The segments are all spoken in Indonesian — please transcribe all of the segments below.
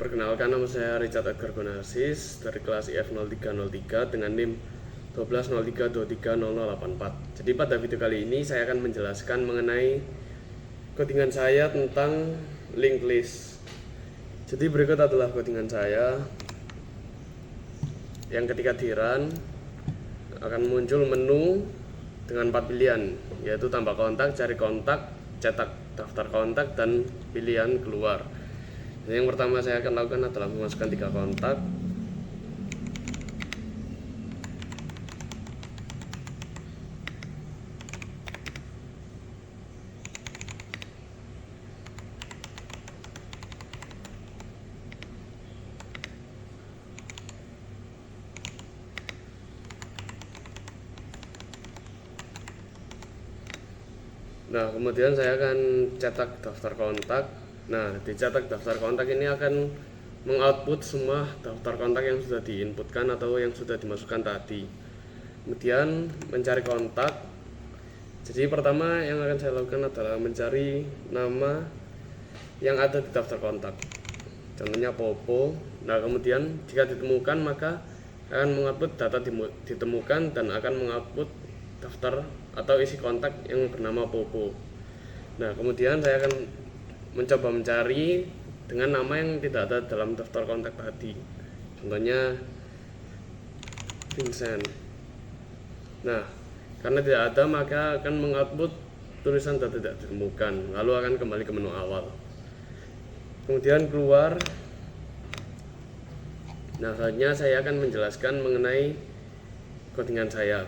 Perkenalkan, nama saya Richard Edgar Gonarsis dari kelas IF0303 dengan NIM 1203230084. Jadi pada video kali ini saya akan menjelaskan mengenai codingan saya tentang linked list. Jadi berikut adalah codingan saya yang ketika di run akan muncul menu dengan 4 pilihan, yaitu tambah kontak, cari kontak, cetak daftar kontak, dan pilihan keluar. Jadi yang pertama saya akan lakukan adalah memasukkan 3 kontak. Nah, kemudian saya akan cetak daftar kontak. Nah, di cetak daftar kontak ini akan mengoutput semua daftar kontak yang sudah diinputkan atau yang sudah dimasukkan tadi. Kemudian mencari kontak. Jadi pertama yang akan saya lakukan adalah mencari nama yang ada di daftar kontak. Contohnya Popo. Nah, kemudian jika ditemukan maka akan mengoutput data ditemukan dan akan mengoutput daftar atau isi kontak yang bernama Popo. Nah, kemudian saya akan mencoba mencari dengan nama yang tidak ada dalam daftar kontak tadi. Contohnya Vincent. Nah, karena tidak ada maka akan mengoutput tulisan data tidak ditemukan, lalu akan kembali ke menu awal. Kemudian keluar. Nah, selanjutnya saya akan menjelaskan mengenai codingan saya.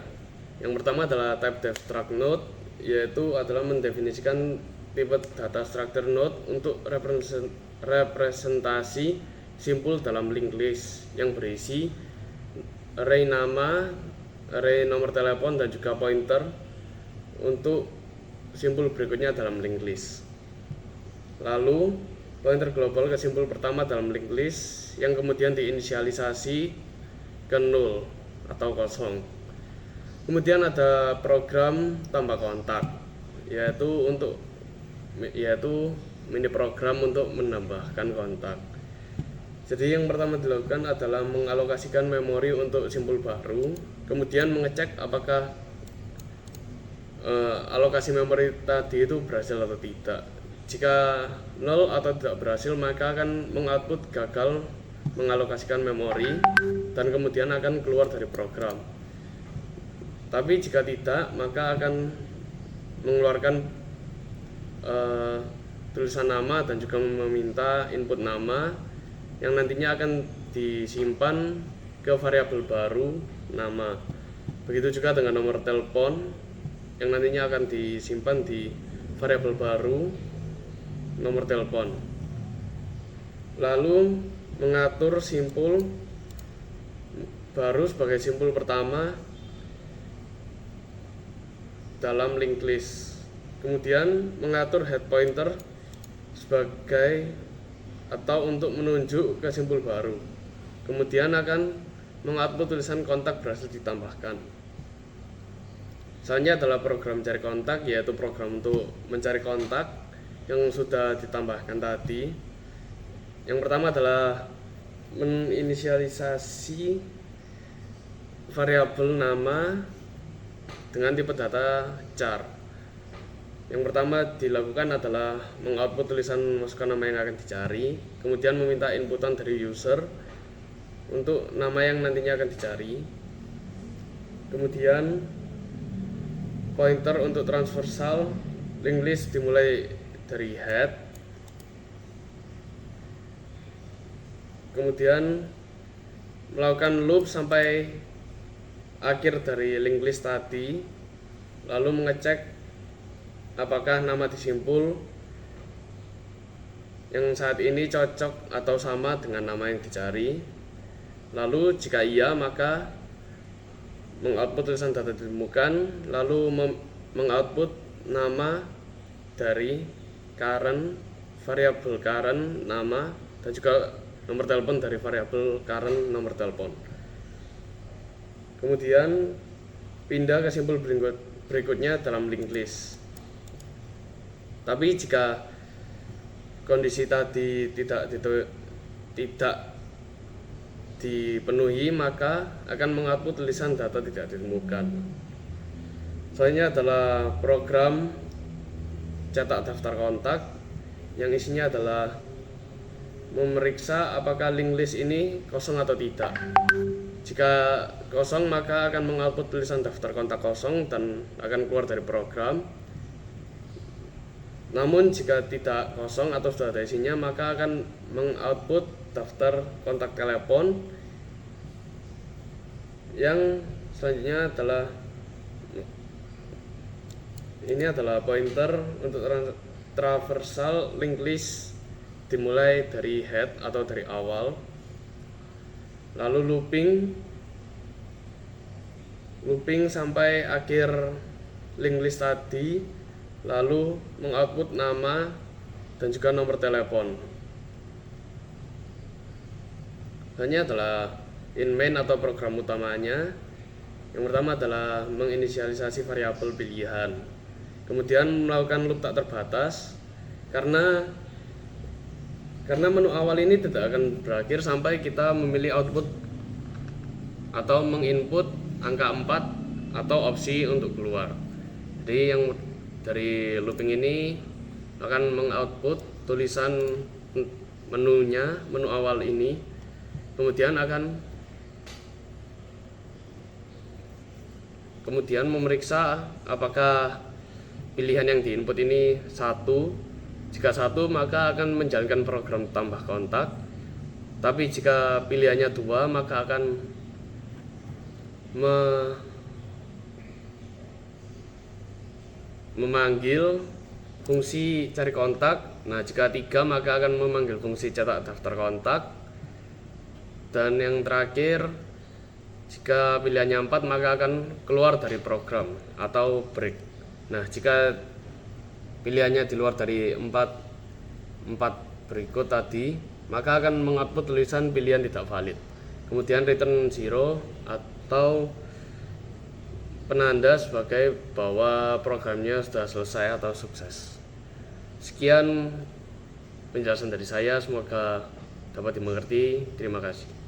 Yang pertama adalah type def struct node, yaitu adalah mendefinisikan tipe data structure node untuk representasi simpul dalam linked list yang berisi array nama, array nomor telepon, dan juga pointer untuk simpul berikutnya dalam linked list. Lalu pointer global ke simpul pertama dalam linked list yang kemudian diinisialisasi ke 0 atau kosong. Kemudian ada program tambah kontak, yaitu mini program untuk menambahkan kontak. Jadi yang pertama dilakukan adalah mengalokasikan memori untuk simpul baru, kemudian mengecek apakah alokasi memori tadi itu berhasil atau tidak. Jika 0 atau tidak berhasil maka akan mengoutput gagal mengalokasikan memori dan kemudian akan keluar dari program. Tapi jika tidak maka akan mengeluarkan tulisan nama dan juga meminta input nama yang nantinya akan disimpan ke variabel baru nama. Begitu juga dengan nomor telepon yang nantinya akan disimpan di variabel baru nomor telepon. Lalu mengatur simpul baru sebagai simpul pertama dalam linked list. Kemudian mengatur head pointer sebagai atau untuk menunjuk ke simpul baru. Kemudian akan mengoutput tulisan kontak berhasil ditambahkan. Selanjutnya adalah program cari kontak, yaitu program untuk mencari kontak yang sudah ditambahkan tadi. Yang pertama adalah menginisialisasi variabel nama dengan tipe data char. Yang pertama dilakukan adalah mengoutput tulisan masukan nama yang akan dicari, kemudian meminta inputan dari user untuk nama yang nantinya akan dicari. Kemudian pointer untuk transversal linked list dimulai dari head. Kemudian melakukan loop sampai akhir dari linked list tadi, lalu mengecek apakah nama di simpul yang saat ini cocok atau sama dengan nama yang dicari. Lalu jika iya maka mengoutput tulisan data ditemukan, lalu mengoutput nama dari current, variabel current nama, dan juga nomor telepon dari variabel current nomor telepon. Kemudian pindah ke simpul berikutnya dalam linked list. Tapi jika kondisi tadi tidak tidak dipenuhi, maka akan mengoutput tulisan data tidak ditemukan. Selanjutnya adalah program cetak daftar kontak yang isinya adalah memeriksa apakah link list ini kosong atau tidak. Jika kosong, maka akan mengoutput tulisan daftar kontak kosong dan akan keluar dari program. Namun jika tidak kosong atau sudah ada isinya, maka akan mengoutput daftar kontak telepon. Yang selanjutnya adalah ini adalah pointer untuk traversal link list, dimulai dari head atau dari awal, lalu looping sampai akhir link list tadi, lalu mengoutput nama dan juga nomor telepon. Hanya adalah in main atau program utamanya. Yang pertama adalah menginisialisasi variabel pilihan, kemudian melakukan loop tak terbatas karena menu awal ini tidak akan berakhir sampai kita memilih output atau menginput angka 4 atau opsi untuk keluar. Jadi yang dari looping ini akan mengoutput tulisan menu awal ini, kemudian memeriksa apakah pilihan yang diinput ini 1. Jika 1, maka akan menjalankan program tambah kontak. Tapi jika pilihannya 2, maka akan memanggil fungsi cari kontak. Nah, jika 3, maka akan memanggil fungsi cetak daftar kontak. Dan yang terakhir, jika pilihannya 4, maka akan keluar dari program atau break. Nah, jika pilihannya di luar dari 4 berikut tadi, maka akan mengoutput tulisan pilihan tidak valid. Kemudian return 0 atau penanda sebagai bahwa programnya sudah selesai atau sukses. Sekian penjelasan dari saya, semoga dapat dimengerti. Terima kasih.